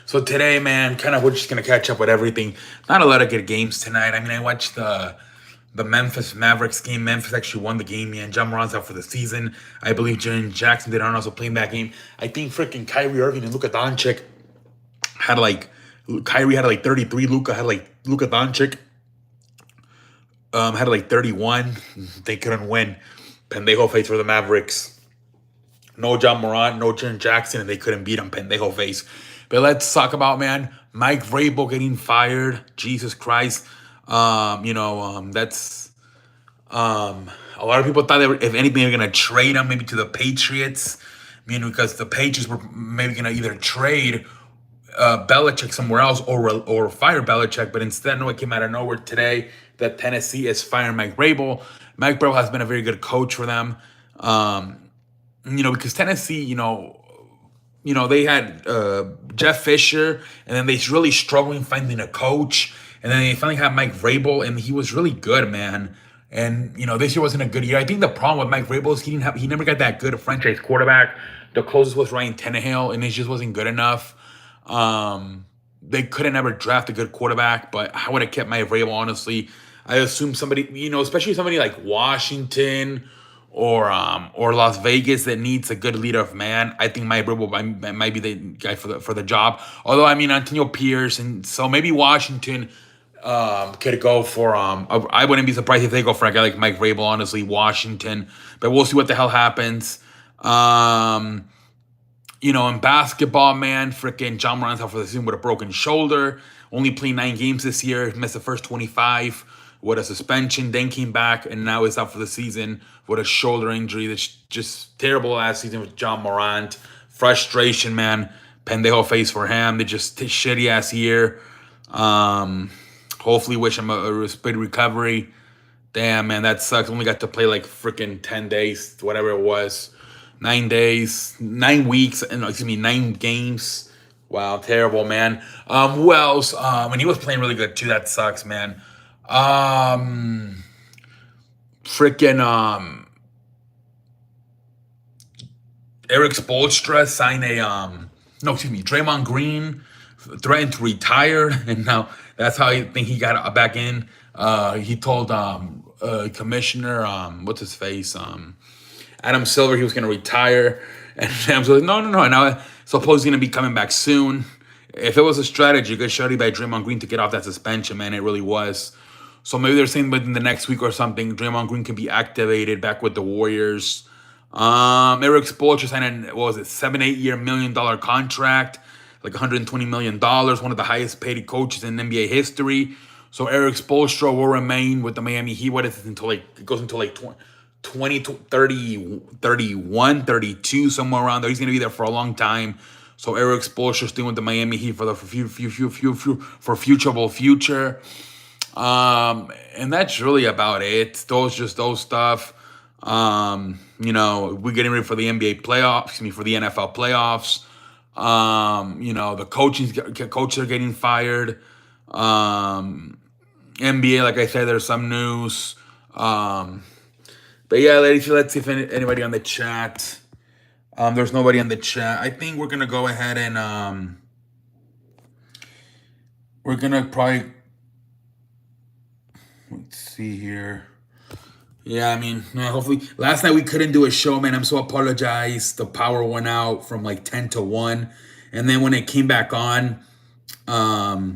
So today, man, kind of we're just gonna catch up with everything. Not a lot of good games tonight. I mean, I watched the Memphis Mavericks game. Memphis actually won the game, man. John Moran's out for the season. I believe Jaren Jackson did not also playing that game. I think freaking Kyrie Irving and Luka Doncic had like Kyrie had like 33. Luka Doncic had like 31. They couldn't win. Pendejo face for the Mavericks. No John Morant, no Jaren Jackson, and they couldn't beat him. Pendejo face. But let's talk about, man, Mike Vrabel getting fired. Jesus Christ. That's a lot of people thought they were, if anything, they were gonna trade him maybe to the Patriots. I mean, because the Patriots were maybe gonna either trade Belichick somewhere else or fire Belichick, but instead, no, it came out of nowhere today that Tennessee is firing Mike Vrabel. Mike Vrabel has been a very good coach for them. Because Tennessee, they had Jeff Fisher, and then they really struggling finding a coach, and then they finally had Mike Vrabel, and he was really good, man. And this year wasn't a good year. I think the problem with Mike Vrabel is he never got that good a franchise quarterback. The closest was Ryan Tannehill, and it just wasn't good enough. They couldn't ever draft a good quarterback, but I would have kept Mike Vrabel, honestly. I assume somebody, especially somebody like Washington or Las Vegas that needs a good leader of man. I think Mike Vrabel might be the guy for the job. Although I mean Antonio Pierce, and so maybe Washington could go for I wouldn't be surprised if they go for a guy like Mike Vrabel, honestly, Washington. But we'll see what the hell happens. In basketball, man, freaking John Moran's out for the season with a broken shoulder. Only played 9 games this year. Missed the first 25 with a suspension. Then came back and now is out for the season with a shoulder injury. That's just terrible last season with John Morant. Frustration, man. Pendejo face for him. They just shitty ass year. Hopefully wish him a speedy recovery. Damn, man, that sucks. Only got to play like freaking 10 days, whatever it was. 9 days, 9 weeks, and 9 games. Wow, terrible, man. Who else? And he was playing really good too. That sucks, man. Freaking Eric Spoelstra signed Draymond Green threatened to retire, and now that's how I think he got back in. He told Commissioner what's his face Adam Silver he was going to retire, and Shams was like, no. And now suppose he's going to be coming back soon. If it was a strategy, good study by Draymond Green to get off that suspension, man, it really was. So maybe they're saying within the next week or something, Draymond Green can be activated back with the Warriors. Eric Spoelstra signed a, 7-8 year $1 million contract, like $120 million, one of the highest paid coaches in NBA history. So Eric Spoelstra will remain with the Miami Heat. What is it until it goes until 20, 30, 31, 32, somewhere around there. He's going to be there for a long time. So Eric Spoelstra staying with the Miami Heat for the foreseeable future. And that's really about it. Those stuff. We're getting ready for the NBA playoffs, for the NFL playoffs. The coaches are getting fired. NBA, like I said, there's some news. But yeah, ladies, let's see if anybody on the chat. There's nobody on the chat. I think we're gonna go ahead and we're gonna probably let's see here. Yeah, hopefully last night we couldn't do a show, man. I'm so apologize. The power went out from like 10 to 1, and then when it came back on, I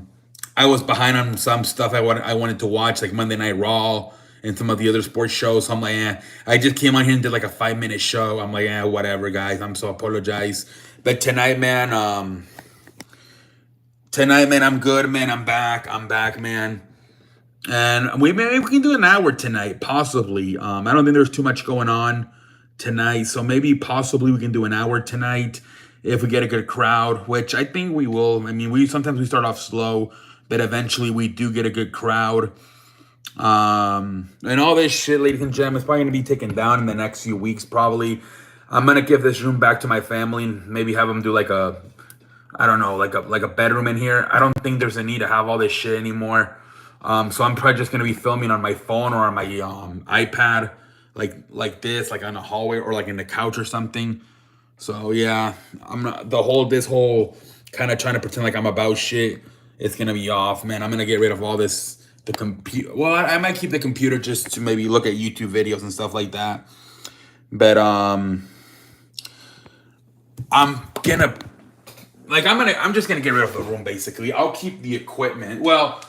was behind on some stuff I wanted to watch, like Monday Night Raw and some of the other sports shows. So I'm like, I just came on here and did like a 5-minute show. I'm like, whatever, guys. I'm so apologize. But tonight, man, I'm good, man. I'm back, man. And maybe we can do an hour tonight, possibly. I don't think there's too much going on tonight, so maybe possibly we can do an hour tonight if we get a good crowd, which I think we will. We sometimes start off slow, but eventually we do get a good crowd. And all this shit, ladies and gentlemen, is probably going to be taken down in the next few weeks, probably. I'm going to give this room back to my family and maybe have them do like a bedroom in here. I don't think there's a need to have all this shit anymore. So I'm probably just going to be filming on my phone or on my iPad, like this, like on a hallway or like in the couch or something. So yeah, I'm not this whole kind of trying to pretend like I'm about shit, it's gonna be off, man. I'm gonna get rid of all this the computer. Well, I might keep the computer just to maybe look at YouTube videos and stuff like that. But I'm gonna I'm just gonna get rid of the room basically. I'll keep the equipment. Well,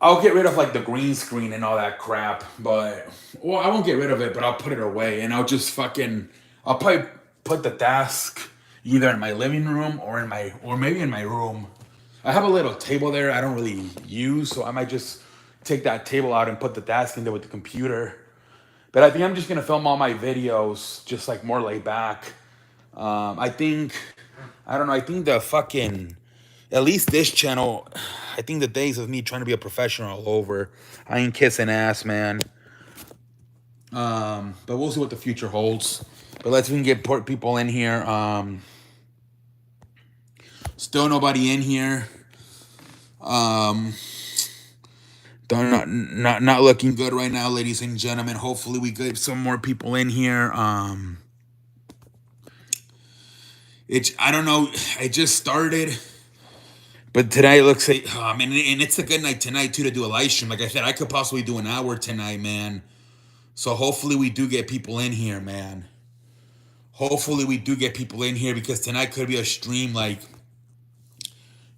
I'll get rid of like the green screen and all that crap, but well, I won't get rid of it, but I'll put it away and I'll just fucking I'll probably put the desk either in my living room or maybe in my room. I have a little table there I don't really use, so I might just take that table out and put the desk in there with the computer. But I think I'm just gonna film all my videos just like more laid back. I think I don't know. I think the fucking at least this channel. I think the days of me trying to be a professional are over. I ain't kissing ass, man. But we'll see what the future holds. But let's even get people in here. Still nobody in here. Not looking good right now, ladies and gentlemen. Hopefully we get some more people in here. I don't know. It just started. But tonight it looks like, oh, man, and it's a good night tonight too to do a live stream. Like I said, I could possibly do an hour tonight, man. So hopefully we do get people in here, man. Hopefully we do get people in here because tonight could be a stream like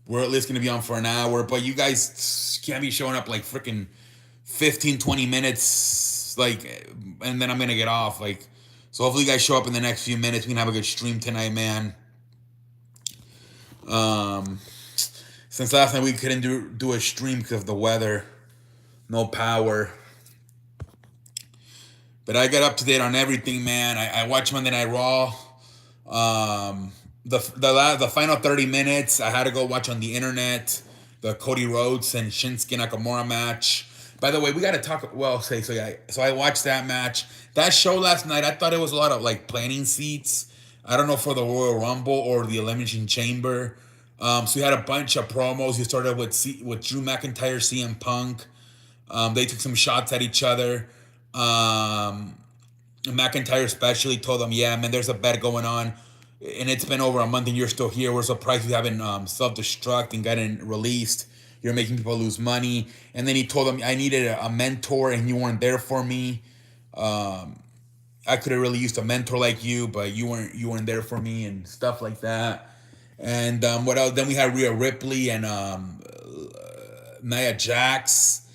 we're at least going to be on for an hour. But you guys can't be showing up like freaking 15, 20 minutes, like, and then I'm going to get off. Like, so hopefully you guys show up in the next few minutes. We can have a good stream tonight, man. Since last night we couldn't do a stream because of the weather, no power. But I got up to date on everything, man. I watched Monday Night Raw. The final 30 minutes I had to go watch on the internet. The Cody Rhodes and Shinsuke Nakamura match. By the way, we got to talk. Well, so I watched that match. That show last night. I thought it was a lot of like planning seats. I don't know for the Royal Rumble or the Elimination Chamber. So we had a bunch of promos. We started with Drew McIntyre, CM Punk. They took some shots at each other. McIntyre especially told them, yeah, man, there's a bet going on. And it's been over a month and you're still here. We're surprised you haven't self-destruct and gotten released. You're making people lose money. And then he told them, I needed a mentor and you weren't there for me. I could have really used a mentor like you, but you weren't there for me and stuff like that. And what else? Then we had Rhea Ripley and Nia Jax.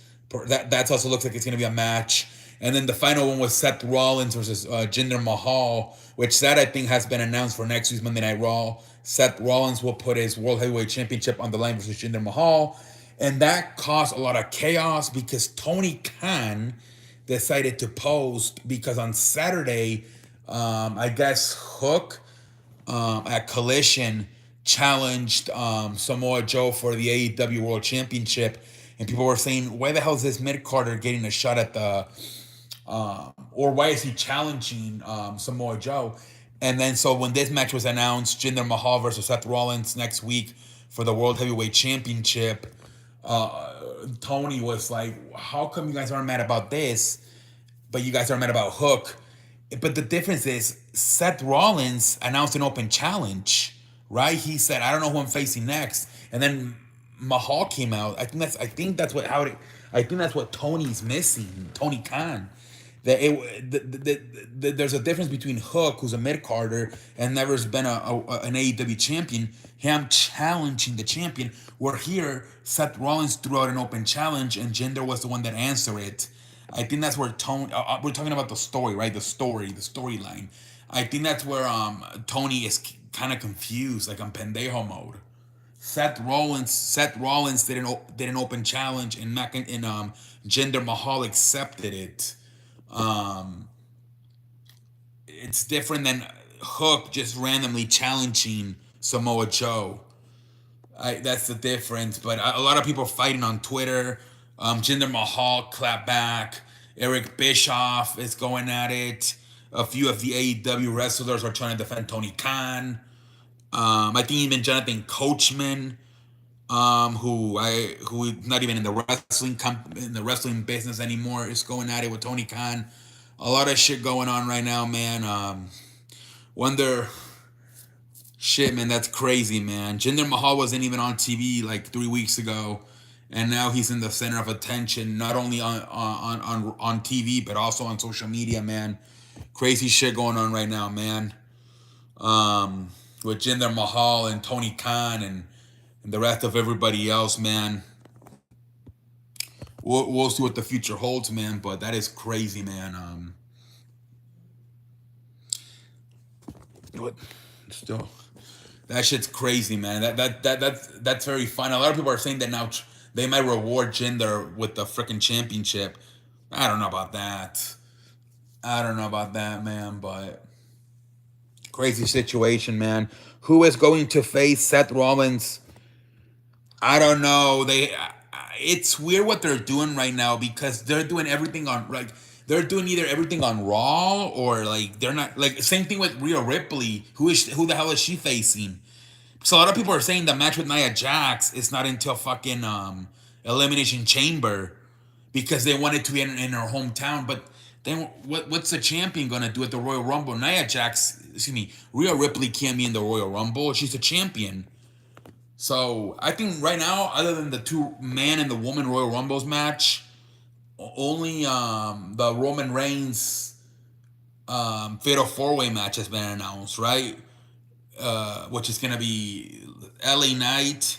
That also looks like it's gonna be a match. And then the final one was Seth Rollins versus Jinder Mahal, which that I think has been announced for next week's Monday Night Raw. Seth Rollins will put his World Heavyweight Championship on the line versus Jinder Mahal. And that caused a lot of chaos because Tony Khan decided to post because on Saturday, I guess Hook at Collision challenged Samoa Joe for the AEW World Championship, and people were saying, "Why the hell is this mid Carter getting a shot at the?" Or why is he challenging Samoa Joe? And then so when this match was announced, Jinder Mahal versus Seth Rollins next week for the World Heavyweight Championship, Tony was like, "How come you guys aren't mad about this, but you guys are mad about Hook?" But the difference is Seth Rollins announced an open challenge. Right? He said, "I don't know who I'm facing next," and then Mahal came out. I think that's what Tony's missing. Tony Khan. There's a difference between Hook, who's a mid carder and never's been an AEW champion, him challenging the champion. Where here, Seth Rollins threw out an open challenge, and Jinder was the one that answered it. I think that's where Tony. We're talking about the story, right? The storyline. I think that's where Tony is kind of confused, like on pendejo mode. Seth Rollins did an open challenge, and Jinder Mahal accepted it. It's different than Hook just randomly challenging Samoa Joe. That's the difference. But a lot of people fighting on Twitter. Jinder Mahal clap back. Eric Bischoff is going at it. A few of the AEW wrestlers are trying to defend Tony Khan. I think even Jonathan Coachman, who not even in the wrestling business anymore, is going at it with Tony Khan. A lot of shit going on right now, man. Wonder Shit, man, that's crazy, man. Jinder Mahal wasn't even on TV like 3 weeks ago, and now he's in the center of attention, not only on TV but also on social media, man. Crazy shit going on right now, man. With Jinder Mahal and Tony Khan and the rest of everybody else, man. We'll see what the future holds, man. But that is crazy, man. What? Still, that shit's crazy, man. That's very fun. A lot of people are saying that now they might reward Jinder with the freaking championship. I don't know about that. I don't know about that, man. But crazy situation, man. Who is going to face Seth Rollins? I don't know. It's weird what they're doing right now because they're doing everything on like they're doing either everything on Raw or like they're not like same thing with Rhea Ripley. Who the hell is she facing? So a lot of people are saying the match with Nia Jax is not until fucking Elimination Chamber because they want it to be in her hometown. But then what's the champion gonna do at the Royal Rumble? Rhea Ripley can't be in the Royal Rumble. She's a champion. So I think right now, other than the two man and the woman Royal Rumbles match, only the Roman Reigns Fatal 4-Way match has been announced, right? Which is gonna be LA Knight,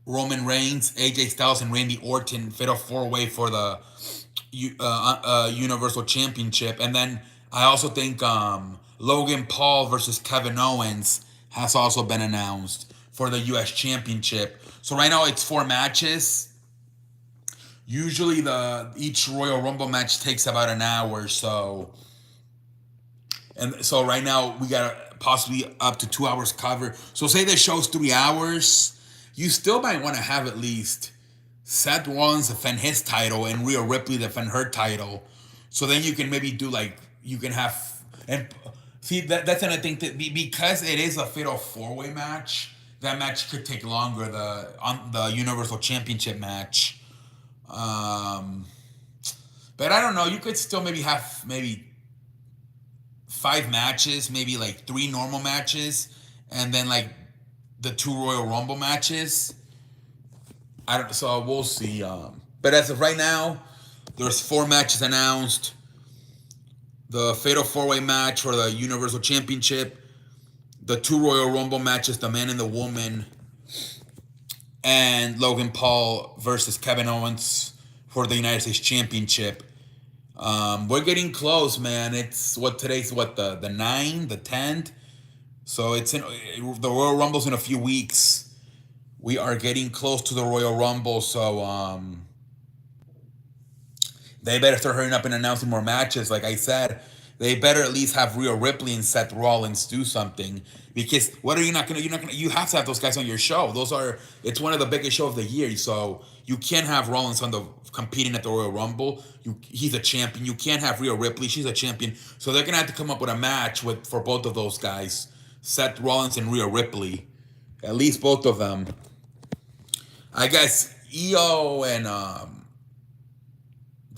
Roman Reigns, AJ Styles, and Randy Orton Fatal 4-Way for the Universal Championship. And then I also think Logan Paul versus Kevin Owens has also been announced for the U.S. Championship. So right now it's 4 matches. Usually each Royal Rumble match takes about an hour. So right now we got possibly up to 2 hours covered. So say the show's 3 hours, you still might want to have at least Seth Rollins defend his title and Rhea Ripley defend her title. So then you can maybe do like you can have and see that's another thing because it is a fatal 4-way match. That match could take longer. The Universal Championship match, but I don't know. You could still maybe have 5 matches, maybe like 3 normal matches, and then like the 2 Royal Rumble matches. So we'll see. But as of right now, there's 4 matches announced. The Fatal 4-Way match for the Universal Championship. The 2 Royal Rumble matches, the man and the woman, and Logan Paul versus Kevin Owens for the United States Championship. We're getting close, man. Today's the 9th, the 10th. So the Royal Rumble's in a few weeks. We are getting close to the Royal Rumble, so they better start hurrying up and announcing more matches. Like I said, they better at least have Rhea Ripley and Seth Rollins do something. Because you're not gonna you have to have those guys on your show. It's one of the biggest shows of the year. So you can't have Rollins competing at the Royal Rumble. He's a champion. You can't have Rhea Ripley. She's a champion. So they're gonna have to come up with a match for both of those guys, Seth Rollins and Rhea Ripley, at least both of them. I guess EO and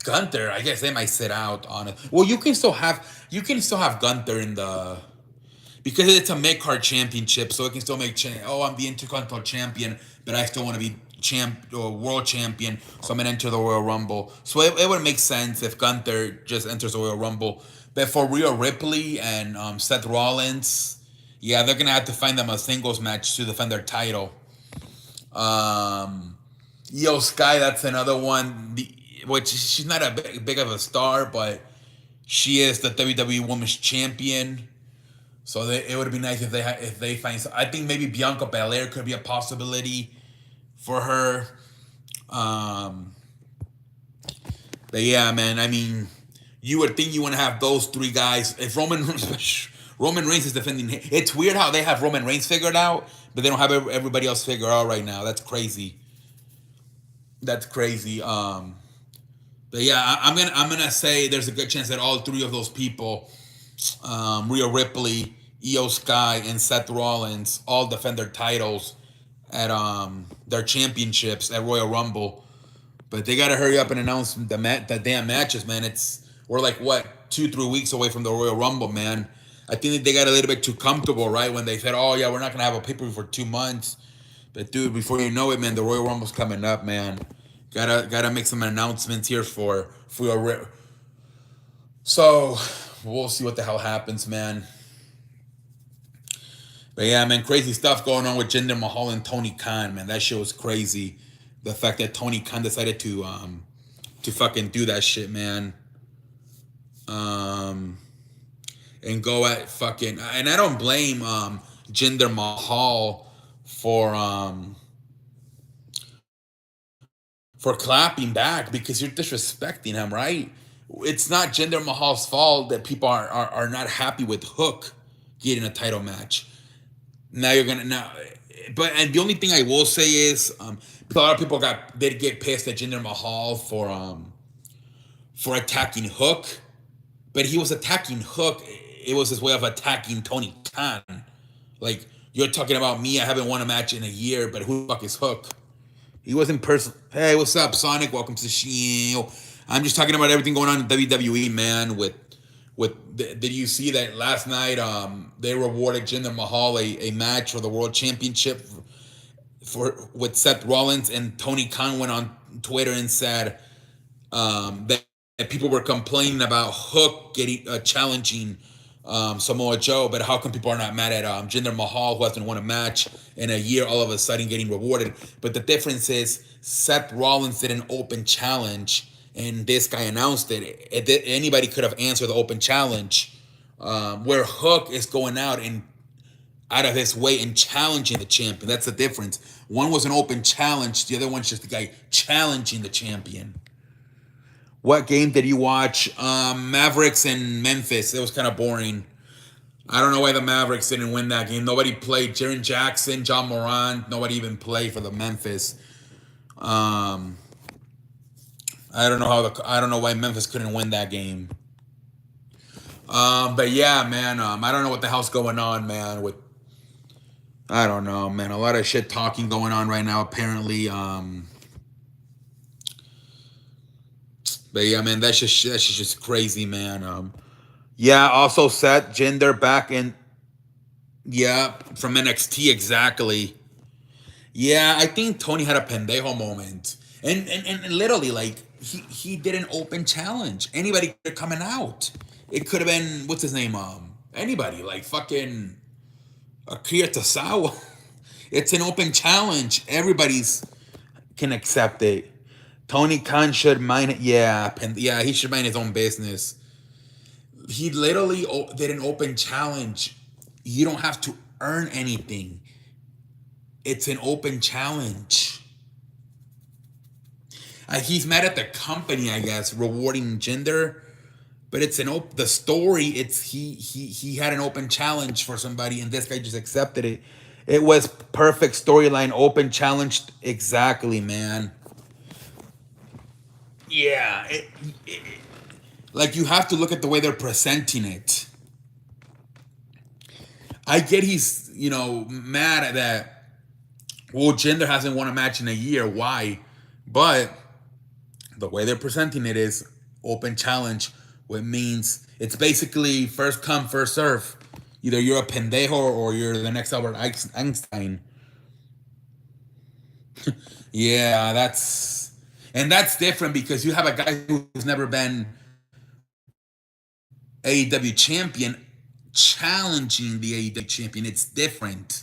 Gunther, I guess they might sit out on it. Well, you can still have Gunther in because it's a mid-card championship, so it can still make I'm the Intercontinental Champion, but I still want to be world champion, so I'm gonna enter the Royal Rumble. So it would make sense if Gunther just enters the Royal Rumble. But for Rhea Ripley and Seth Rollins, yeah, they're gonna have to find them a singles match to defend their title. Io Sky, that's another one. Which she's not a big of a star, but she is the WWE Women's Champion. So it would be nice if they find. I think maybe Bianca Belair could be a possibility for her. But yeah, man. I mean, you would think you want to have those 3 guys. If Roman Reigns is defending, it's weird how they have Roman Reigns figured out, but they don't have everybody else figured out right now. That's crazy. But yeah, I'm gonna say there's a good chance that all 3 of those people, Rhea Ripley, Io Sky, and Seth Rollins, all defend their titles at their championships at Royal Rumble. But they gotta hurry up and announce the damn matches, man. We're like 2-3 weeks away from the Royal Rumble, man. I think that they got a little bit too comfortable, right? When they said, "Oh yeah, we're not gonna have a pay-per-view for 2 months," but dude, before you know it, man, the Royal Rumble's coming up, man. Gotta make some announcements here for your. So we'll see what the hell happens, man. But yeah, man, crazy stuff going on with Jinder Mahal and Tony Khan, man. That shit was crazy. The fact that Tony Khan decided to fucking do that shit, man. Um and go at fucking, and I don't blame Jinder Mahal for um for clapping back because you're disrespecting him, right? It's not Jinder Mahal's fault that people are not happy with Hook getting a title match. Now you're gonna now, but and the only thing I will say is, a lot of people did get pissed at Jinder Mahal for attacking Hook, but he was attacking Hook. It was his way of attacking Tony Khan. Like, you're talking about me. I haven't won a match in a year, but who the fuck is Hook? He wasn't person. Hey, what's up, Sonic? Welcome to the show. I'm just talking about everything going on in WWE, man. Did you see that last night? They rewarded Jinder Mahal a match for the World Championship with Seth Rollins, and Tony Khan went on Twitter and said that people were complaining about Hook getting challenging Samoa Joe, but how come people are not mad at Jinder Mahal, who hasn't won a match in a year, all of a sudden getting rewarded? But the difference is Seth Rollins did an open challenge, and this guy announced it. Anybody could have answered the open challenge, where Hook is going out of his way and challenging the champion. That's the difference. One was an open challenge. The other one's just the guy challenging the champion. What game did you watch? Mavericks and Memphis. It was kind of boring. I don't know why the Mavericks didn't win that game. Nobody played. Jaren Jackson, John Moran. Nobody even played for the Memphis. I don't know why Memphis couldn't win that game. But yeah, man. I don't know what the hell's going on, man. I don't know, man. A lot of shit talking going on right now, apparently. But yeah, man, that's just crazy, man. Yeah, also set Jinder back in. Yeah, from NXT, exactly. Yeah, I think Tony had a pendejo moment, and literally, like, he did an open challenge. Anybody could have coming out. It could have been, what's his name? Anybody, like fucking Akira Tozawa. It's an open challenge. Everybody's can accept it. Tony Khan should mind it. Yeah, he should mind his own business. He literally did an open challenge. You don't have to earn anything. It's an open challenge. He's mad at the company, I guess, rewarding Jinder, but it's the story. It's he had an open challenge for somebody, and this guy just accepted it. It was perfect storyline, open challenge, exactly, man. Yeah, like, you have to look at the way they're presenting it. I get he's, mad at that. Well, Jinder hasn't won a match in a year. Why? But the way they're presenting it is open challenge, which means it's basically first come, first serve. Either you're a pendejo or you're the next Albert Einstein. Yeah, that's different because you have a guy who's never been AEW champion challenging the AEW champion. It's different.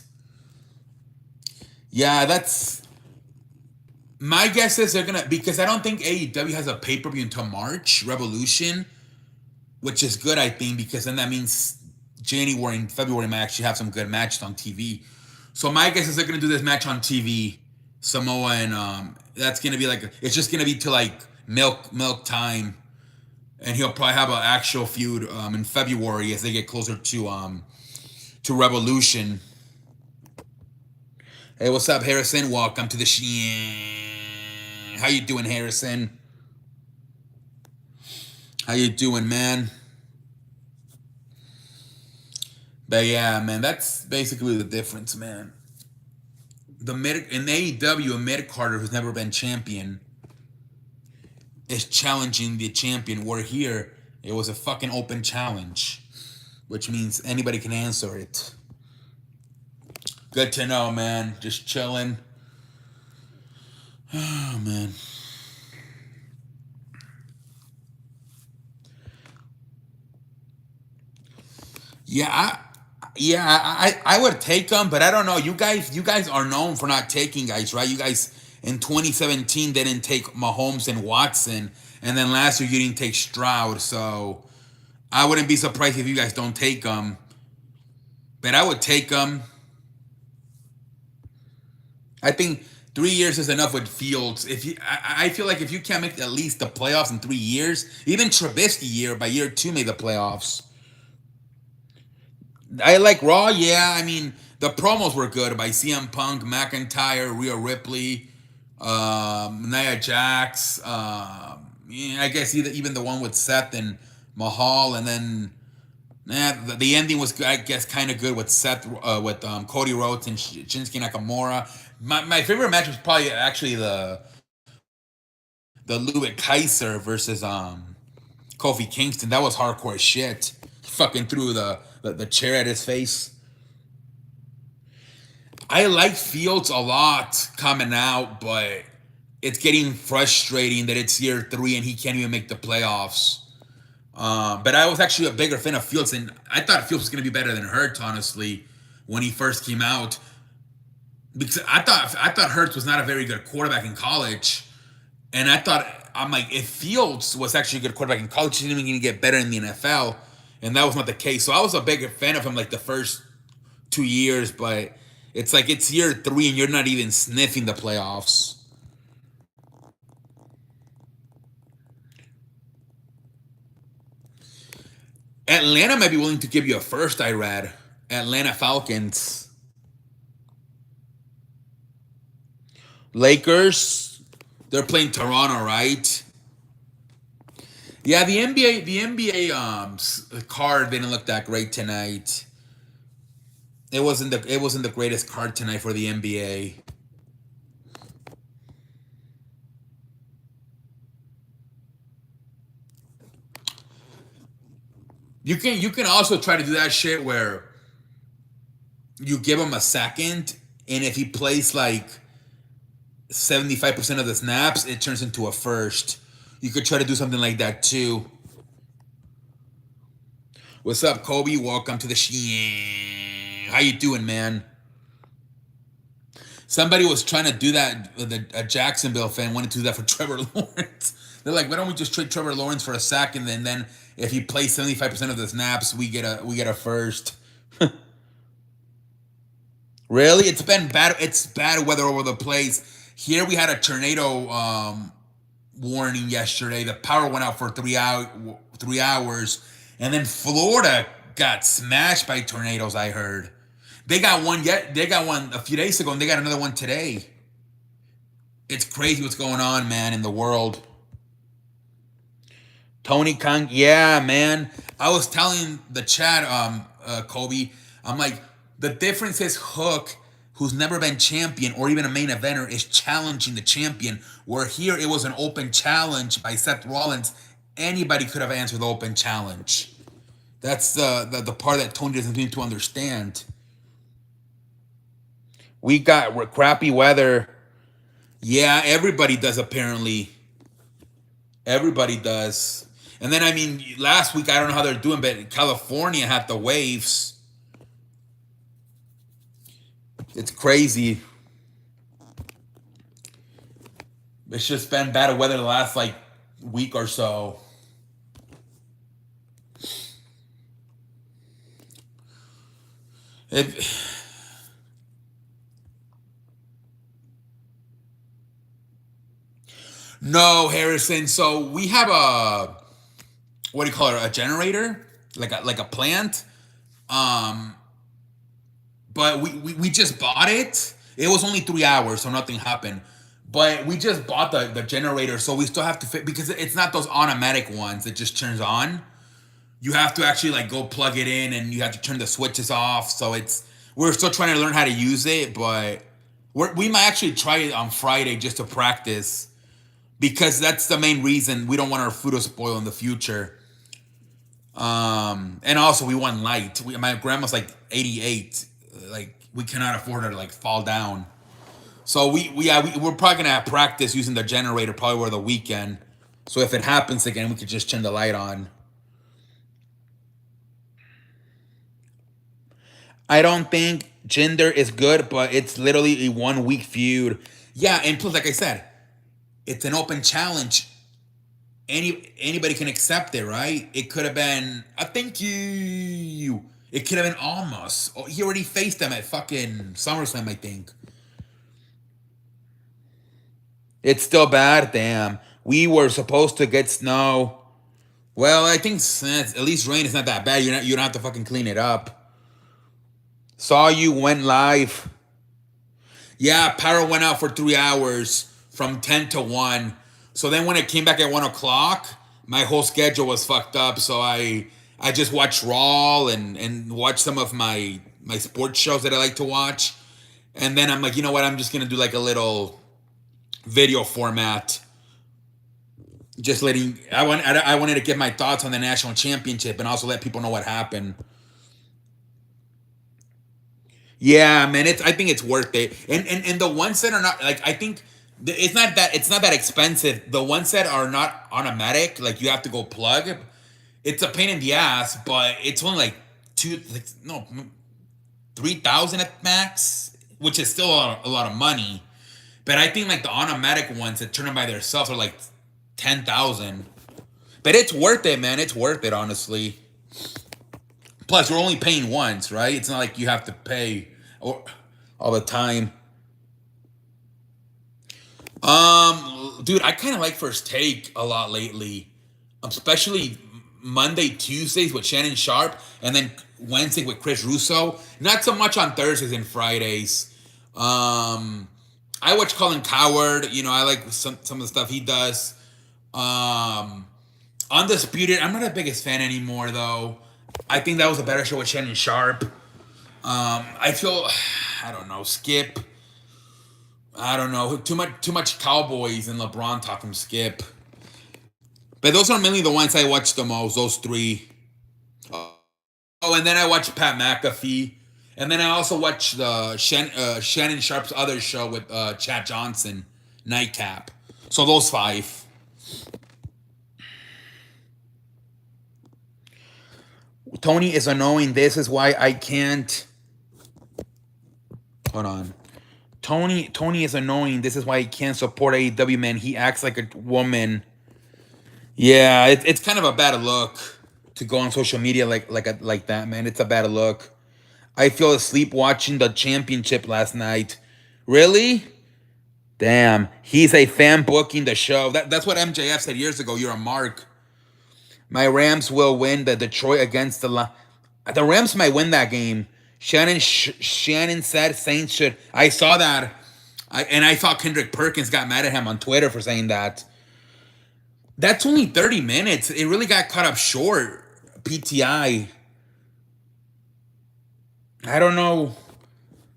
Yeah, that's my guess is they're gonna, because I don't think AEW has a pay-per-view until March, Revolution, which is good, I think, because then that means January and February might actually have some good matches on TV. So my guess is they're gonna do this match on TV, Samoa, and that's gonna be like, it's just gonna be to like milk time, and he'll probably have an actual feud in February as they get closer to Revolution. Hey, what's up, Harrison? Welcome to the show. How you doing, Harrison? How you doing, man? But yeah, man, that's basically the difference, man. In AEW, a mid-carder who's never been champion is challenging the champion, where here, it was a fucking open challenge. which means anybody can answer it. Good to know, man. Just chilling. Oh man. Yeah, I would take them, but I don't know. You guys are known for not taking guys, right? You guys in 2017 didn't take Mahomes and Watson, and then last year you didn't take Stroud. So I wouldn't be surprised if you guys don't take them, but I would take them. I think 3 years is enough with Fields. If you, I feel like if you can't make at least the playoffs in 3 years, even Trubisky year by year two made the playoffs. I like Raw, yeah. I mean, the promos were good by CM Punk, McIntyre, Rhea Ripley, Nia Jax. Yeah, I guess even the one with Seth and Mahal, and then the ending was, I guess, kind of good with Seth, with Cody Rhodes and Shinsuke Nakamura. My favorite match was probably actually the Ludwig Kaiser versus Kofi Kingston. That was hardcore as shit. He fucking threw the chair at his face. I like Fields a lot coming out, but it's getting frustrating that it's year three and he can't even make the playoffs. But I was actually a bigger fan of Fields, and I thought Fields was going to be better than Hurts, honestly, when he first came out. Because I thought Hurts was not a very good quarterback in college, and I'm like, if Fields was actually a good quarterback in college, he's even going to get better in the NFL, and that was not the case. So I was a bigger fan of him like the first 2 years, but it's like it's year three and you're not even sniffing the playoffs. Atlanta might be willing to give you a first. I read Atlanta Falcons, Lakers. They're playing Toronto, right? Yeah, the NBA card didn't look that great tonight. It wasn't the greatest card tonight for the NBA. You can also try to do that shit where you give him a second, and if he plays like 75% of the snaps, it turns into a first. You could try to do something like that too. What's up, Kobe? Welcome to the show. How you doing, man? Somebody was trying to do that. A Jacksonville fan wanted to do that for Trevor Lawrence. They're like, why don't we just trade Trevor Lawrence for a second, and then if he plays 75% of the snaps, we get a first. Really, it's been bad. It's bad weather over the place. Here we had a tornado warning yesterday. The power went out for 3 hours, and then Florida got smashed by tornadoes. I heard they got one yet. They got one a few days ago, and they got another one today. It's crazy what's going on, man, in the world. Tony Khan, yeah, man. I was telling the chat, Kobe, I'm like, the difference is Hook, who's never been champion or even a main eventer, is challenging the champion. Where here it was an open challenge by Seth Rollins. Anybody could have answered the open challenge. That's the part that Tony doesn't seem to understand. We got crappy weather. Yeah, everybody does apparently. Everybody does. And then, I mean, last week, I don't know how they're doing, but California had the waves. It's crazy. It's just been bad weather the last, like, week or so. It, no, Harrison. So we have what do you call it? A generator, like a plant. Um, but we just bought it. It was only 3 hours, so nothing happened. But we just bought the generator, so we still have to fit because it's not those automatic ones that just turns on. You have to actually like go plug it in, and you have to turn the switches off. So we're still trying to learn how to use it, but we might actually try it on Friday just to practice because that's the main reason we don't want our food to spoil in the future. And also we won light. My grandma's like 88. Like we cannot afford her to like fall down. So we're probably gonna have practice using the generator probably over the weekend. So if it happens again, we could just turn the light on. I don't think Jinder is good, but it's literally a 1 week feud. Yeah, and plus, like I said, it's an open challenge. Anybody can accept it, right? It could have been I think you. It could have been almost. Oh, he already faced them at fucking SummerSlam, I think. It's still bad. Damn, we were supposed to get snow. Well, I think at least rain is not that bad. You don't have to fucking clean it up. Saw you went live. Yeah, power went out for 3 hours from 10 to 1. So then when it came back at 1 o'clock, my whole schedule was fucked up. So I just watched Raw and watched some of my sports shows that I like to watch. And then I'm like, you know what? I'm just gonna do like a little video format. Just letting I wanted to get my thoughts on the national championship and also let people know what happened. Yeah, man, I think it's worth it. And the ones that are not like I think it's not that expensive. The ones that are not automatic, like you have to go plug. It's a pain in the ass, but it's only like two like no 3,000 at max, which is still a lot of money. But I think like the automatic ones that turn them by themselves are like 10,000. But it's worth it, man. It's worth it, honestly. Plus, you're only paying once, right? It's not like you have to pay all the time. Dude, I kind of like First Take a lot lately, especially Monday, Tuesdays with Shannon Sharp, and then Wednesday with Chris Russo. Not so much on Thursdays and Fridays. I watch Colin Coward. You know, I like some of the stuff he does. Um, Undisputed. I'm not the biggest fan anymore, though. I think that was a better show with Shannon Sharp. I feel, I don't know, Skip. I don't know, too much Cowboys and LeBron talk from Skip. But those are mainly the ones I watch the most. Those three. Oh, and then I watch Pat McAfee, and then I also watch the Shannon Sharp's other show with Chad Johnson, Nightcap. So those five. Tony is annoying. This is why I can't. Hold on. Tony is annoying. This is why he can't support AEW, man. He acts like a woman. Yeah, it's kind of a bad look to go on social media like that, man. It's a bad look. I fell asleep watching the championship last night. Really? Damn. He's a fan booking the show. That's what MJF said years ago. You're a mark. My Rams will win the Detroit against the Rams might win that game. Shannon said Saints should. I saw that. I thought Kendrick Perkins got mad at him on Twitter for saying that. That's only 30 minutes. It really got cut up short. PTI. I don't know.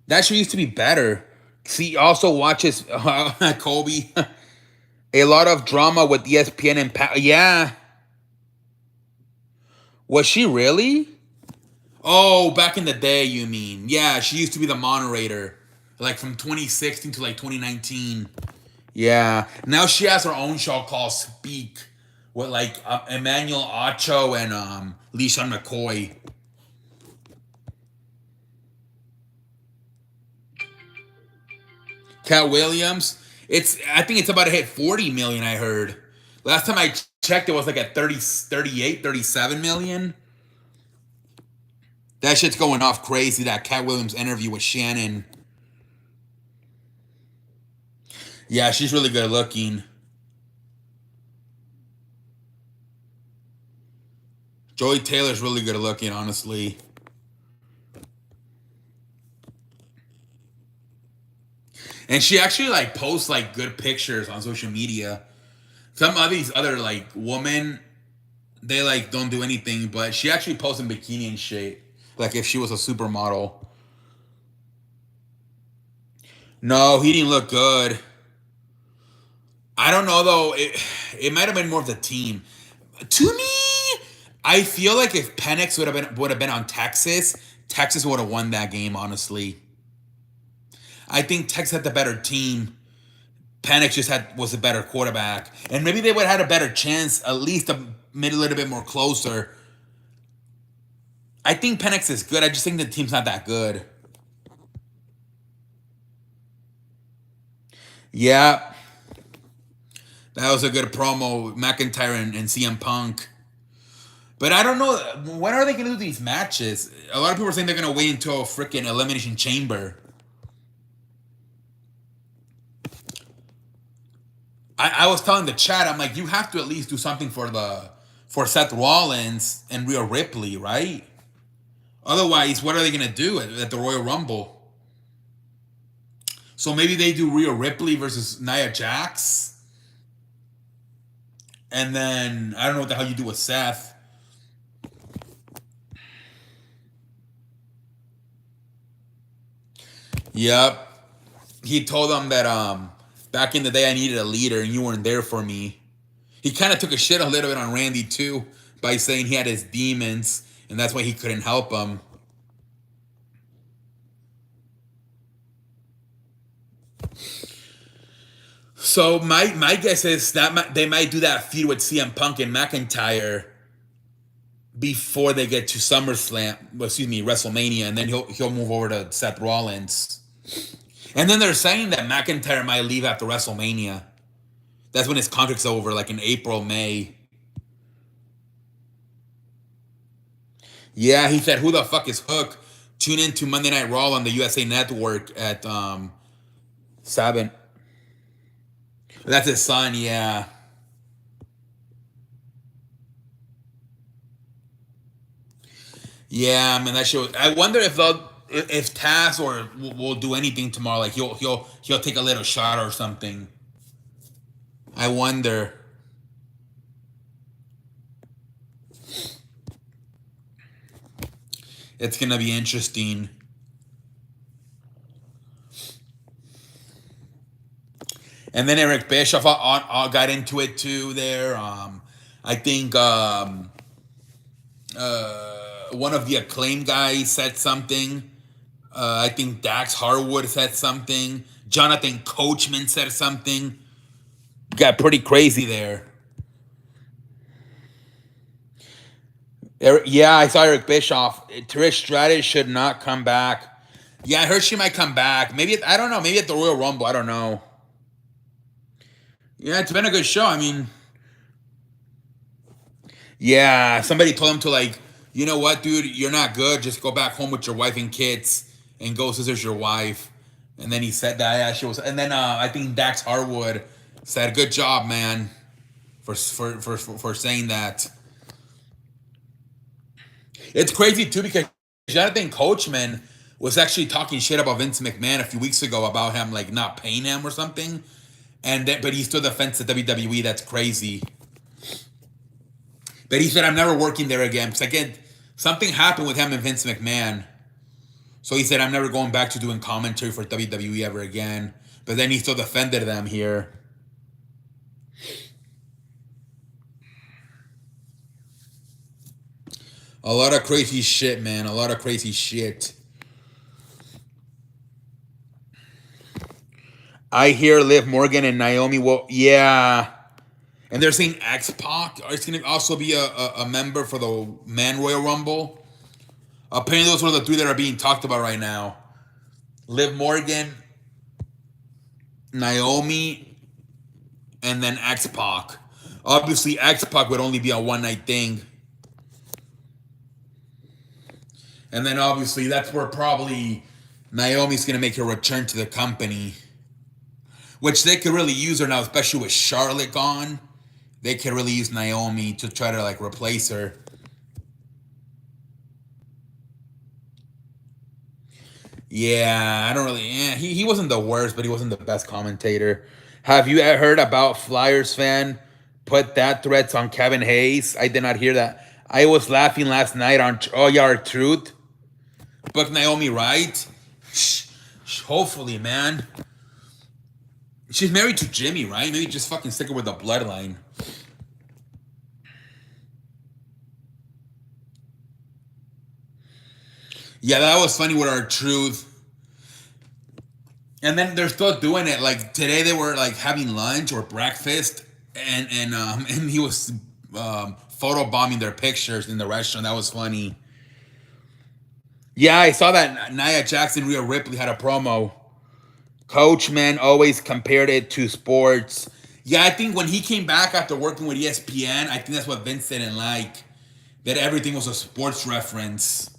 That show used to be better. See, also watches Kobe. A lot of drama with ESPN and yeah. Was she really? Oh, back in the day, you mean? Yeah, she used to be the moderator, like from 2016 to like 2019. Yeah. Now she has her own show called Speak with like Emmanuel Acho and Leishan McCoy. Cat Williams. I think it's about to hit 40 million, I heard. Last time I checked, it was like at 30, 38, 37 million. That shit's going off crazy, that Cat Williams interview with Shannon. Yeah, she's really good looking. Joey Taylor's really good looking, honestly. And she actually like posts like good pictures on social media. Some of these other like women, they like don't do anything, but she actually posts in bikini and shit. Like if she was a supermodel. No, he didn't look good. I don't know though. It might have been more of the team. To me, I feel like if Penix would have been on Texas, Texas would have won that game. Honestly, I think Texas had the better team. Penix just was a better quarterback, and maybe they would have had a better chance, at least made a little bit more closer. I think Penix is good. I just think the team's not that good. Yeah, that was a good promo, McIntyre and CM Punk. But I don't know, when are they going to do these matches? A lot of people are saying they're going to wait until a freaking Elimination Chamber. I was telling the chat, I'm like, you have to at least do something for Seth Rollins and Rhea Ripley, right? Otherwise, what are they going to do at the Royal Rumble? So maybe they do Rhea Ripley versus Nia Jax. And then, I don't know what the hell you do with Seth. Yep. He told them that back in the day I needed a leader and you weren't there for me. He kind of took a shit a little bit on Randy too by saying he had his demons and that's why he couldn't help him. So my guess is that they might do that feud with CM Punk and McIntyre before they get to SummerSlam, WrestleMania, and then he'll move over to Seth Rollins. And then they're saying that McIntyre might leave after WrestleMania. That's when his contract's over, like in April, May. Yeah, he said, "Who the fuck is Hook?" Tune in to Monday Night Raw on the USA Network at 7. That's his son, yeah. Yeah, I mean that show. I wonder if Taz or will do anything tomorrow. Like he'll take a little shot or something. I wonder. It's gonna be interesting. And then Eric Bischoff got into it too. There, I think one of the Acclaim guys said something. I think Dax Harwood said something. Jonathan Coachman said something. Got pretty crazy there. Yeah, I saw Eric Bischoff. Trish Stratus should not come back. Yeah, I heard she might come back. Maybe I don't know. Maybe at the Royal Rumble. I don't know. Yeah, it's been a good show. I mean, yeah, somebody told him to like, you know what, dude, you're not good. Just go back home with your wife and kids, and go scissors your wife. And then he said that. Yeah, she was. And then I think Dax Harwood said, "Good job, man, for saying that." It's crazy too because Jonathan Coachman was actually talking shit about Vince McMahon a few weeks ago about him like not paying him or something, but he still defends the WWE. That's crazy. But he said, "I'm never working there again." Because again, something happened with him and Vince McMahon. So he said, "I'm never going back to doing commentary for WWE ever again." But then he still defended them here. A lot of crazy shit, man. A lot of crazy shit. I hear Liv Morgan and Naomi will, yeah. And they're saying X-Pac is going to also be a member for the Man Royal Rumble. Apparently those are the three that are being talked about right now. Liv Morgan, Naomi, and then X-Pac. Obviously, X-Pac would only be a one-night thing. And then obviously that's where probably Naomi's going to make her return to the company. Which they could really use her now, especially with Charlotte gone. They could really use Naomi to try to like replace her. Yeah, I don't really. Yeah, he wasn't the worst, but he wasn't the best commentator. Have you heard about Flyers fan put that threats on Kevin Hayes? I did not hear that. I was laughing last night on Oh Yeah, Our Truth. Book Naomi right. Hopefully, man. She's married to Jimmy, right? Maybe just fucking stick her with the bloodline. Yeah, that was funny with our truth. And then they're still doing it. Like today, they were like having lunch or breakfast, and he was photo bombing their pictures in the restaurant. That was funny. Yeah, I saw that Nia Jackson, Rhea Ripley had a promo. Coachman always compared it to sports. Yeah, I think when he came back after working with ESPN, I think that's what Vince didn't like. That everything was a sports reference.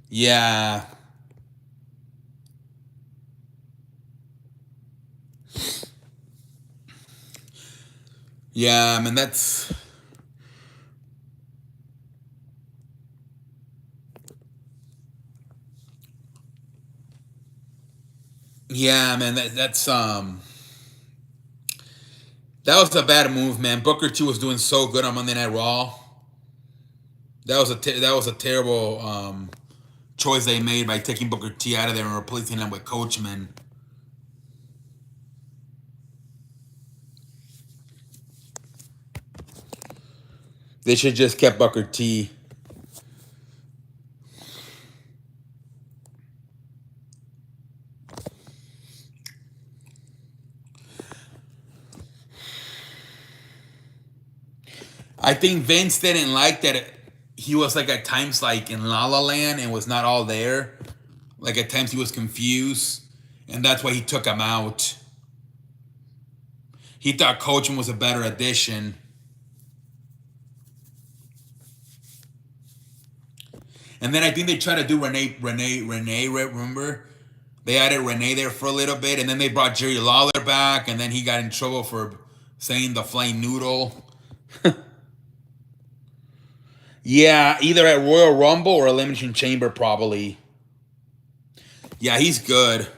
Yeah. Yeah, I mean that's yeah, man. That was a bad move, man. Booker T was doing so good on Monday Night Raw. That was a terrible choice they made by taking Booker T out of there and replacing him with Coachman. They should just kept Booker T. I think Vince didn't like that he was like at times like in La La Land and was not all there. Like at times he was confused, and that's why he took him out. He thought Coachman was a better addition. And then I think they tried to do Renee. Remember, they added Renee there for a little bit, and then they brought Jerry Lawler back, and then he got in trouble for saying the flying noodle. Yeah, either at Royal Rumble or Elimination Chamber, probably. Yeah, he's good.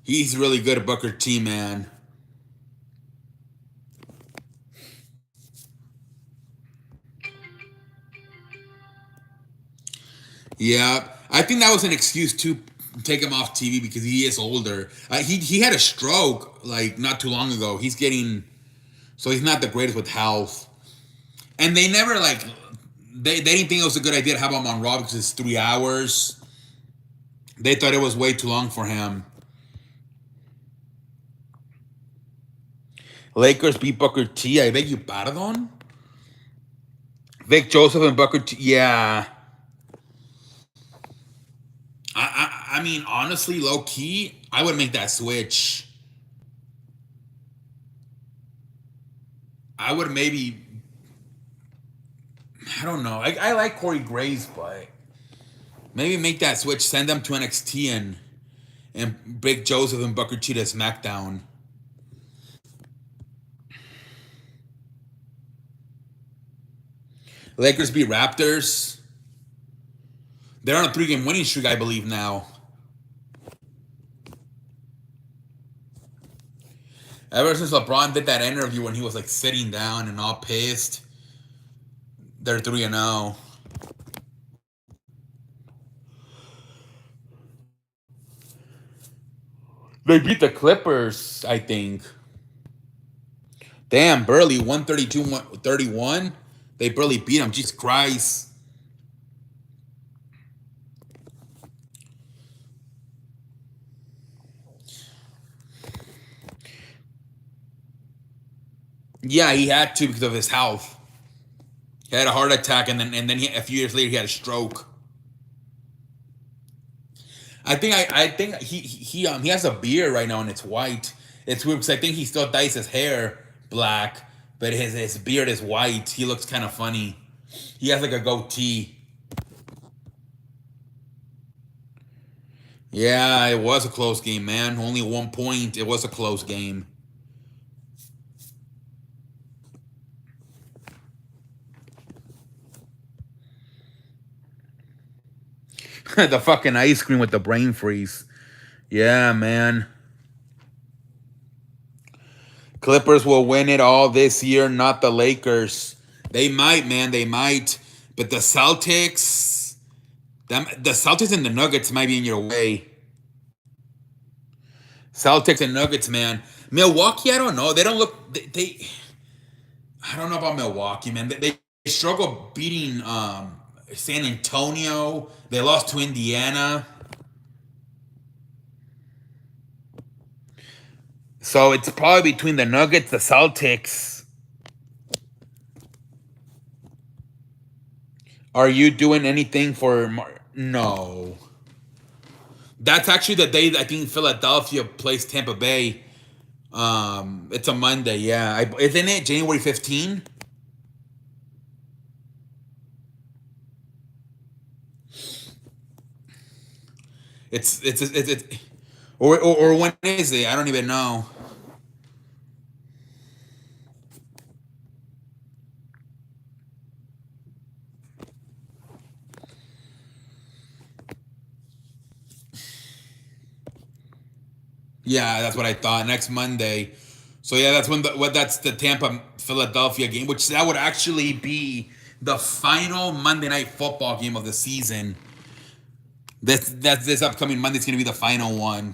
He's really good at Booker T, man. Yeah, I think that was an excuse to take him off TV because he is older. He had a stroke like not too long ago. He's getting so he's not the greatest with health. And they never like they didn't think it was a good idea to have him on Raw because it's 3 hours. They thought it was way too long for him. Lakers beat Booker T. I beg you pardon. Vic Joseph and Booker T. Yeah. I mean, honestly, low key, I would make that switch. I would maybe, I don't know. I like Corey Graves, but maybe make that switch. Send them to NXT and Big Joseph and Booker T to SmackDown. Lakers beat Raptors. They're on a 3-game winning streak, I believe now. Ever since LeBron did that interview when he was like sitting down and all pissed, they're 3-0. They beat the Clippers, I think. Damn, Burley 132-31. They barely beat him. Jesus Christ. Yeah, he had to because of his health. He had a heart attack, and then a few years later he had a stroke. I think he has a beard right now and it's white. It's weird because I think he still dyes his hair black, but his beard is white. He looks kind of funny. He has like a goatee. Yeah, it was a close game, man. Only 1 point. It was a close game. The fucking ice cream with the brain freeze. Yeah, man. Clippers will win it all this year, not the Lakers. They might, man. They might. But the Celtics, the Celtics and the Nuggets might be in your way. Celtics and Nuggets, man. Milwaukee, I don't know. They don't look. I don't know about Milwaukee, man. They struggle beating San Antonio. They lost to Indiana. So it's probably between the Nuggets, the Celtics. Are you doing anything for no? That's actually the day that I think Philadelphia plays Tampa Bay. It's a Monday, yeah. Isn't it January 15? It's or when is it? I don't even know. Yeah, that's what I thought. Next Monday. So yeah, that's when that's the Tampa Philadelphia game, which that would actually be the final Monday night football game of the season. This upcoming Monday's gonna be the final one.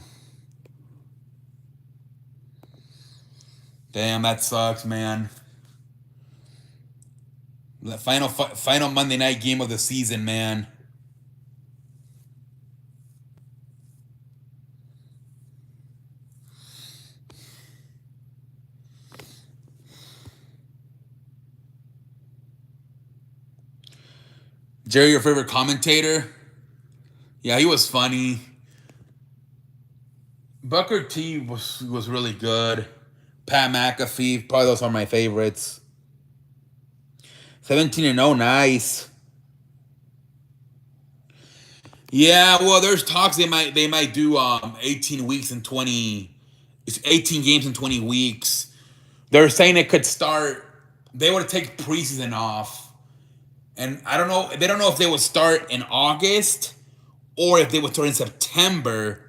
Damn, that sucks, man. The final Monday night game of the season, man. Jerry, your favorite commentator? Yeah, he was funny. Booker T was really good. Pat McAfee, probably those are my favorites. 17-0, nice. Yeah, well, there's talks they might do 18 weeks and 20. It's 18 games in 20 weeks. They're saying it could start. They would take preseason off, and I don't know. They don't know if they would start in August or if they would start in September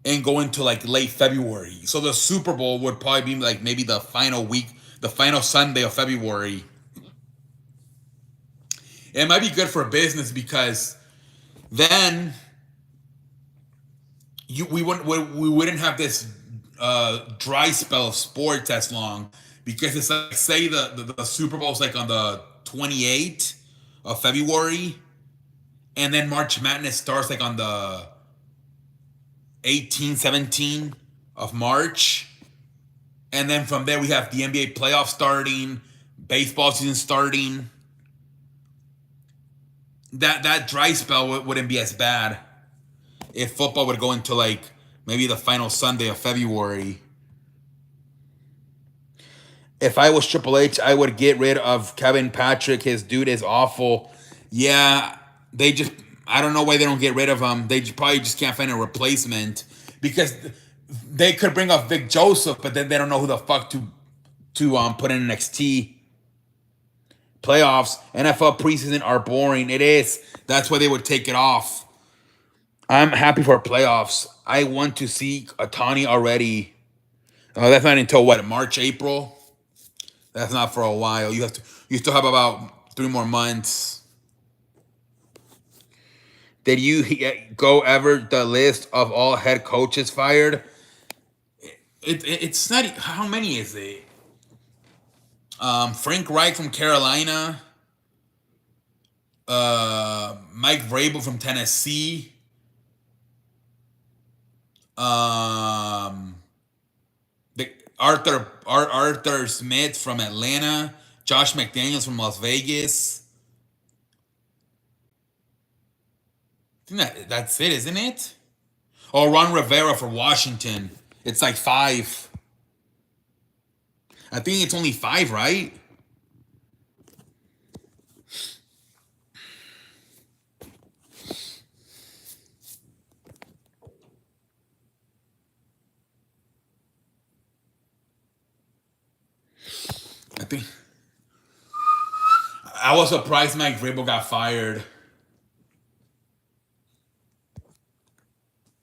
and go into like late February. So the Super Bowl would probably be like maybe the final week, the final Sunday of February. It might be good for business because then we wouldn't have this dry spell of sports as long because it's like say the Super Bowl's like on the 28th of February and then March Madness starts like on the 18, 17 of March. And then from there we have the NBA playoffs starting, baseball season starting. That dry spell wouldn't be as bad if football would go into like maybe the final Sunday of February. If I was Triple H, I would get rid of Kevin Patrick. His dude is awful. Yeah, they just I don't know why they don't get rid of him. They probably just can't find a replacement because they could bring up Vic Joseph, but then they don't know who the fuck to put in NXT. Playoffs, NFL preseason are boring. It is. That's why they would take it off. I'm happy for playoffs. I want to see Otani already. That's not until what, March, April? That's not for a while. You still have about 3 more months. Did you go ever the list of all head coaches fired? It's not. How many is it? Frank Reich from Carolina. Mike Vrabel from Tennessee. The Arthur Smith from Atlanta. Josh McDaniels from Las Vegas. I think that's it, isn't it? Oh, Ron Rivera for Washington. It's like 5. I think it's only 5, right? I think I was surprised Mike Vrabel got fired.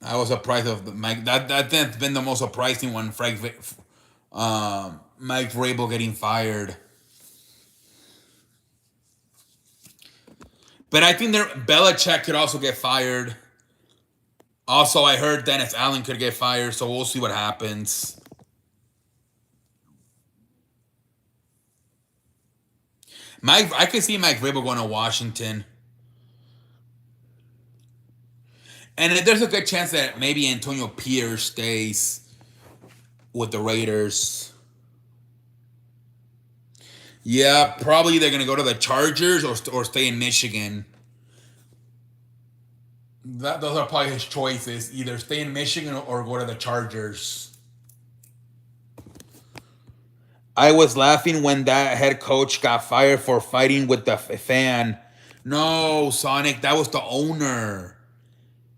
I was surprised of Mike. That's been the most surprising one. Mike Vrabel getting fired. But I think Belichick could also get fired. Also, I heard Dennis Allen could get fired, so we'll see what happens. I could see Mike Vrabel going to Washington. And there's a good chance that maybe Antonio Pierce stays with the Raiders. Yeah, probably they're gonna go to the Chargers or stay in Michigan. Those are probably his choices: either stay in Michigan or go to the Chargers. I was laughing when that head coach got fired for fighting with the fan. No, Sonic, that was the owner.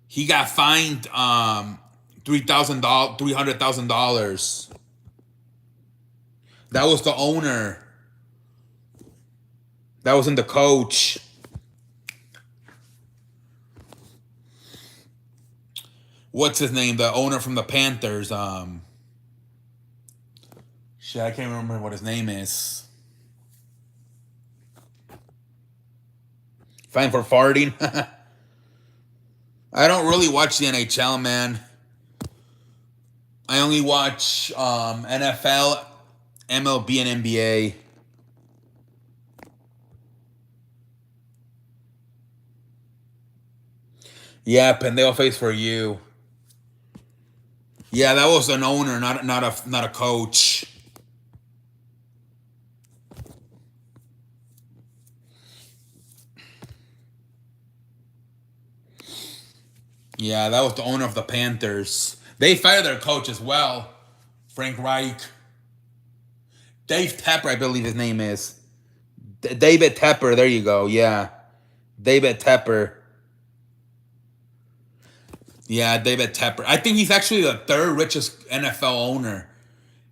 He got fined $300,000. That was the owner. That wasn't the coach. What's his name? The owner from the Panthers. Shit, I can't remember what his name is. Fine for farting. I don't really watch the NHL, man. I only watch NFL, MLB, and NBA. Yeah, pendejo face for you. Yeah, that was an owner, not a coach. Yeah, that was the owner of the Panthers. They fired their coach as well, Frank Reich. Dave Tepper, I believe his name is. David Tepper, there you go, yeah. David Tepper. Yeah, David Tepper. I think he's actually the third richest NFL owner.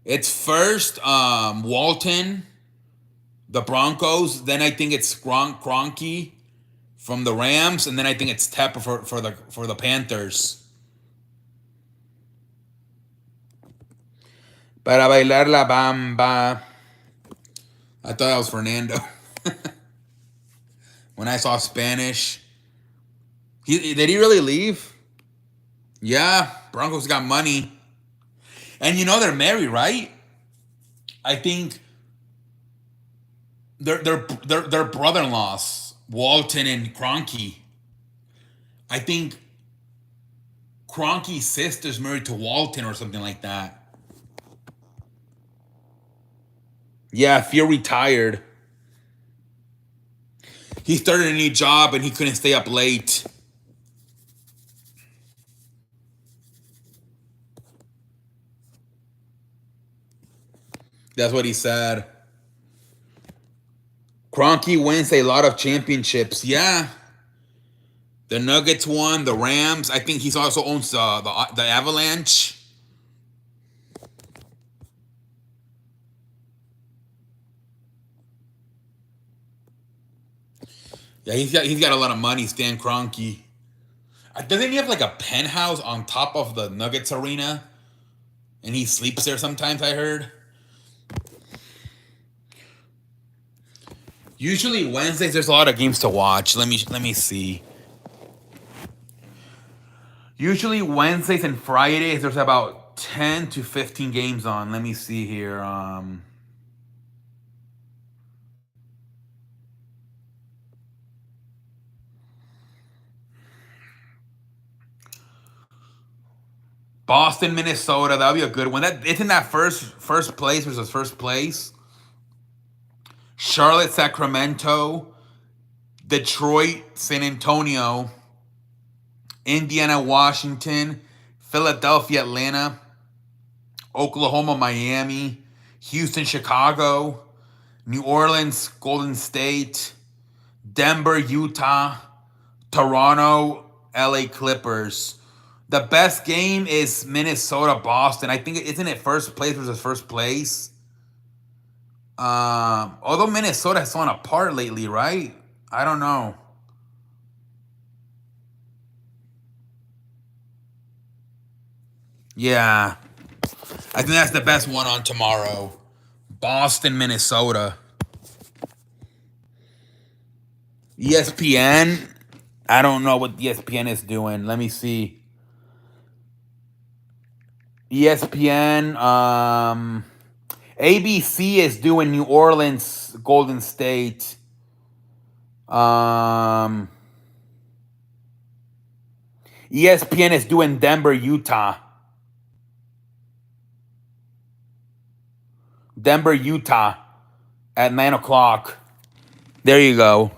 It's first Walton, the Broncos. Then I think it's Kroenke from the Rams, and then I think it's Tepper for the Panthers. Para bailar la bamba. I thought that was Fernando. When I saw Spanish. Did he really leave? Yeah, Broncos got money. And you know they're married, right? I think they're brother-in-laws, Walton and Kroenke. I think Kroenke's sister's married to Walton or something like that. Yeah, Fear retired. He started a new job and he couldn't stay up late. That's what he said. Kroenke wins a lot of championships. Yeah. The Nuggets won. The Rams. I think he also owns the Avalanche. Yeah, he's got a lot of money, Stan Kroenke. Doesn't he have like a penthouse on top of the Nuggets arena? And he sleeps there sometimes, I heard. Usually Wednesdays there's a lot of games to watch. Let me see. Usually Wednesdays and Fridays there's about 10 to 15 games on. Let me see here. Boston, Minnesota, that'll be a good one. That isn't that first place versus first place. Charlotte, Sacramento, Detroit, San Antonio, Indiana, Washington, Philadelphia, Atlanta, Oklahoma, Miami, Houston, Chicago, New Orleans, Golden State, Denver, Utah, Toronto, LA Clippers. The best game is Minnesota, Boston. I think isn't it first place versus first place? Although Minnesota has fallen apart lately, right? I don't know. Yeah. I think that's the best one on tomorrow. Boston, Minnesota. ESPN. I don't know what ESPN is doing. Let me see. ESPN. ABC is doing New Orleans, Golden State. ESPN is doing Denver, Utah. Denver, Utah at 9 o'clock. There you go.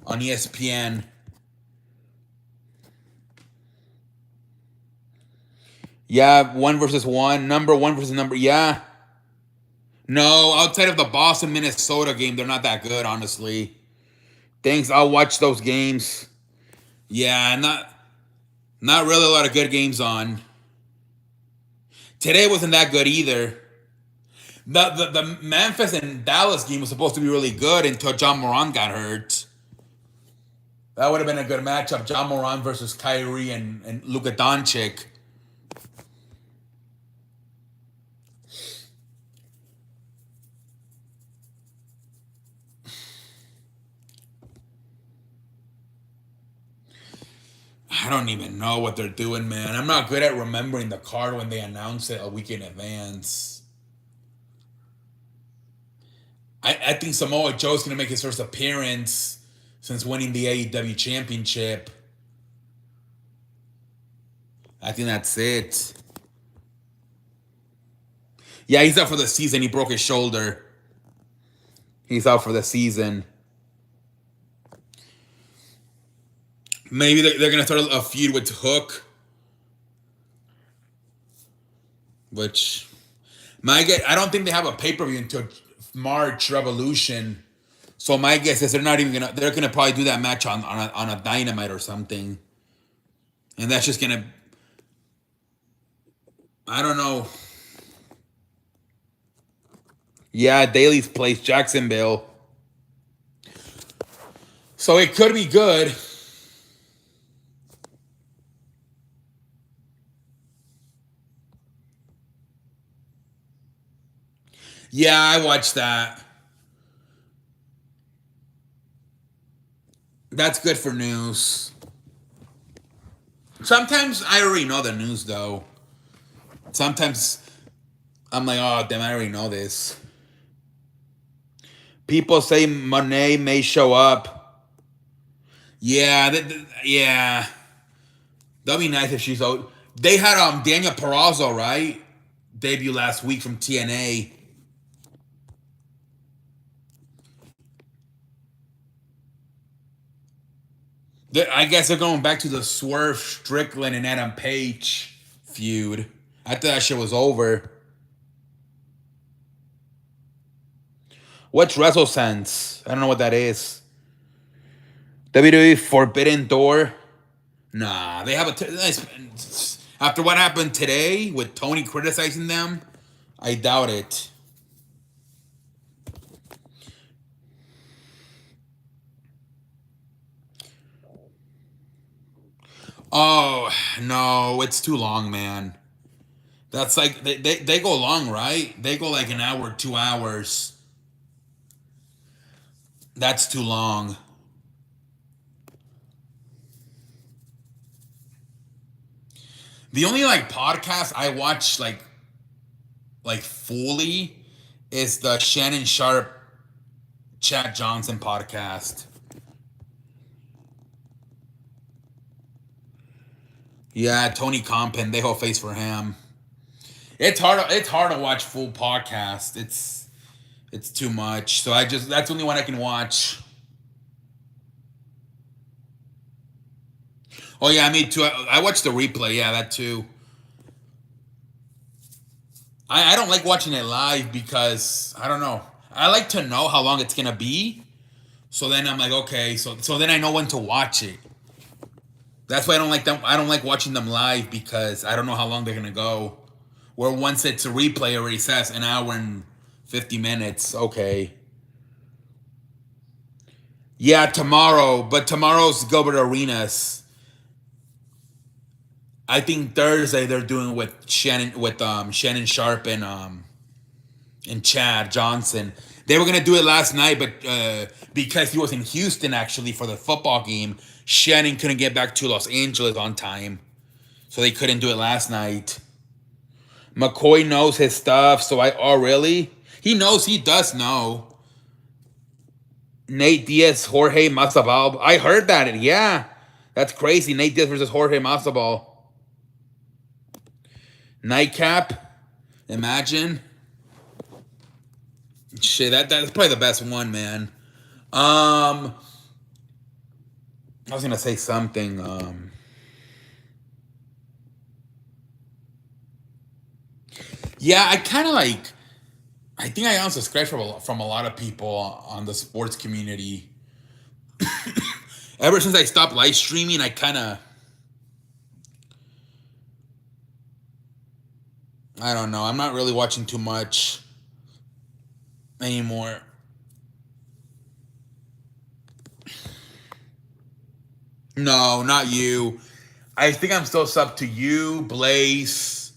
On ESPN. Yeah, 1 versus 1. Number 1 versus number. Yeah. No, outside of the Boston Minnesota game, they're not that good, honestly. Thanks. I'll watch those games. Yeah, not really a lot of good games on. Today wasn't that good either. The Memphis and Dallas game was supposed to be really good until John Moran got hurt. That would have been a good matchup. John Moran versus Kyrie and Luka Doncic. I don't even know what they're doing, man. I'm not good at remembering the card when they announce it a week in advance. I think Samoa Joe's going to make his first appearance since winning the AEW championship. I think that's it. Yeah, he's out for the season. He broke his shoulder. He's out for the season. Maybe they're going to start a feud with Hook. Which, I don't think they have a pay-per-view until March Revolution. So my guess is they're gonna probably do that match on a Dynamite or something. And that's just gonna, I don't know. Yeah, Daly's place, Jacksonville. So it could be good. Yeah, I watched that. That's good for news. Sometimes I already know the news, though. Sometimes I'm like, oh, damn, I already know this. People say Monet may show up. Yeah, yeah. That'd be nice if she's out. They had Daniel Peraza, right? Debut last week from TNA. I guess they're going back to the Swerve Strickland and Adam Page feud. I thought that shit was over. What's WrestleSense? I don't know what that is. WWE Forbidden Door? Nah, they have after what happened today with Tony criticizing them, I doubt it. Oh, no, it's too long, man. That's like, they go long, right? They go like an hour, 2 hours. That's too long. The only like podcast I watch like fully is the Shannon Sharp Chad Johnson podcast. Yeah, Tony Khan, Pendejo face for him. It's hard to watch full podcast. It's too much. So that's the only one I can watch. Oh yeah, me too. I watched the replay. Yeah, that too. I don't like watching it live because I don't know. I like to know how long it's gonna be. So then I'm like, okay, so then I know when to watch it. That's why I don't like them. I don't like watching them live because I don't know how long they're gonna go. Where once it's a replay, already says an hour and 50 minutes. Okay. Yeah, tomorrow, but tomorrow's Gilbert Arenas. I think Thursday they're doing with Shannon Sharp and Chad Johnson. They were gonna do it last night, but because he was in Houston actually for the football game, Shannon couldn't get back to Los Angeles on time, so they couldn't do it last night. McCoy knows his stuff, so really? He does know. Nate Diaz, Jorge Masvidal. I heard that, yeah. That's crazy. Nate Diaz versus Jorge Masvidal. Nightcap. Imagine. Shit, that's probably the best one, man. I was gonna say something. Yeah, I kind of like. I think I unsubscribed from a lot of people on the sports community. Ever since I stopped live streaming, I don't know. I'm not really watching too much anymore. No, not you. I think I'm still sub to you, Blaze,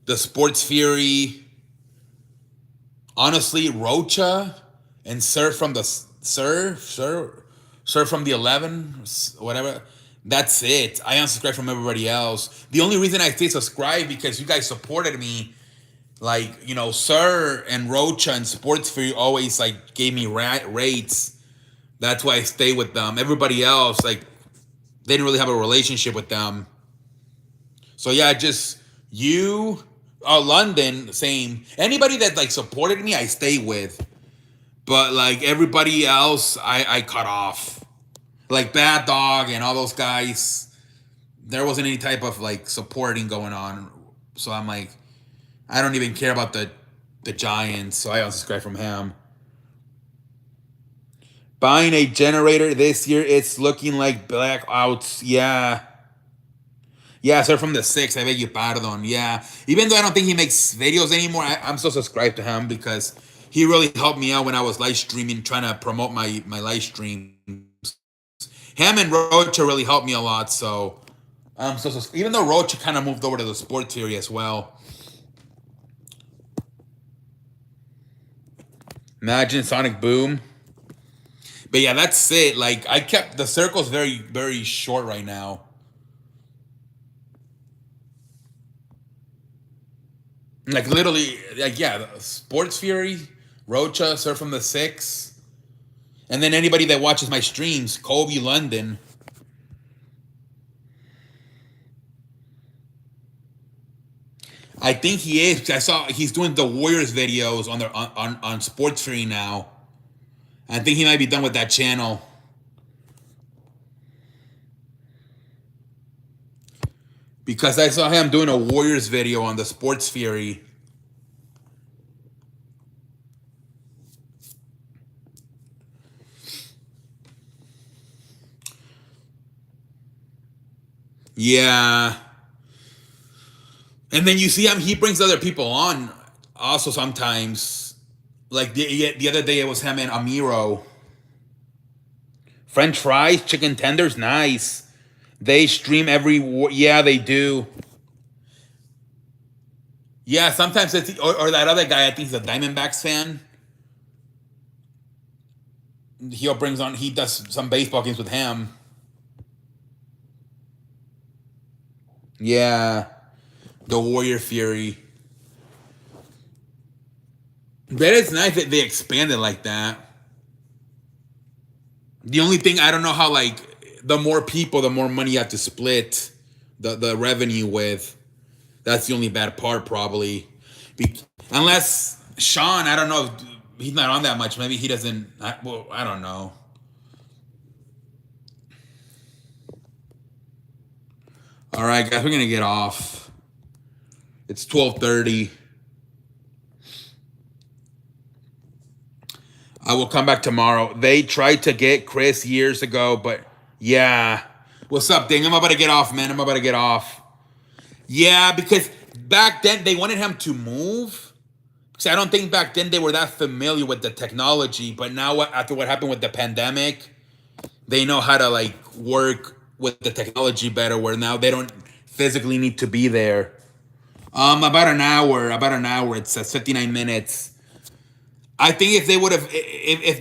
the Sports Fury. Honestly, Rocha and Sir from the 11, whatever. That's it. I unsubscribed from everybody else. The only reason I stay subscribed because you guys supported me. Like, Sir and Rocha and Sports Fury always like gave me rates. That's why I stay with them. Everybody else, like, they didn't really have a relationship with them. So yeah, just you, London, same. Anybody that like supported me, I stay with. But like everybody else, I cut off. Like Bad Dog and all those guys, there wasn't any type of like supporting going on. So I'm like, I don't even care about the Giants. So I unsubscribe from him. Buying a generator this year, it's looking like blackouts. Yeah. Yeah, sir, from the 6th, I beg you pardon. Yeah. Even though I don't think he makes videos anymore, I'm still subscribed to him because he really helped me out when I was live streaming, trying to promote my live stream. Him and Rocha really helped me a lot, so even though Rocha kind of moved over to the sports theory as well. Imagine Sonic Boom. But yeah, that's it. Like, I kept the circles very, very short right now. Like, literally, like, yeah, Sports Fury, Rocha, Sir from the 6. And then anybody that watches my streams, Kobe, London. I think he is. I saw he's doing the Warriors videos on Sports Fury now. I think he might be done with that channel. Because I saw him doing a Warriors video on the Sports Fury. Yeah. And then you see him, he brings other people on also sometimes. Like the other day it was him and Amiro. French fries, chicken tenders, nice. They stream yeah, they do. Yeah, sometimes it's or that other guy, I think he's a Diamondbacks fan. He does some baseball games with him. Yeah. The Warrior Fury. But it's nice that they expanded like that. The only thing, I don't know how, like, the more people, the more money you have to split the revenue with. That's the only bad part, probably. Unless Sean, I don't know, he's not on that much. Maybe he doesn't, I don't know. All right, guys, we're going to get off. It's 12:30. I will come back tomorrow. They tried to get Chris years ago, but yeah. What's up, Ding? I'm about to get off, man. I'm about to get off. Yeah, because back then they wanted him to move. Because I don't think back then they were that familiar with the technology. But now, after what happened with the pandemic, they know how to like work with the technology better. Where now they don't physically need to be there. About an hour. It says 59 minutes. I think if they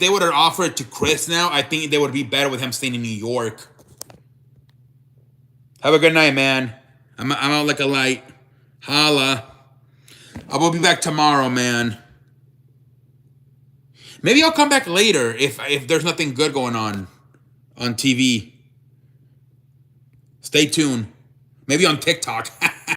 would have offered to Chris now, I think they would be better with him staying in New York. Have a good night, man. I'm out like a light. Holla. I will be back tomorrow, man. Maybe I'll come back later if there's nothing good going on TV. Stay tuned. Maybe on TikTok.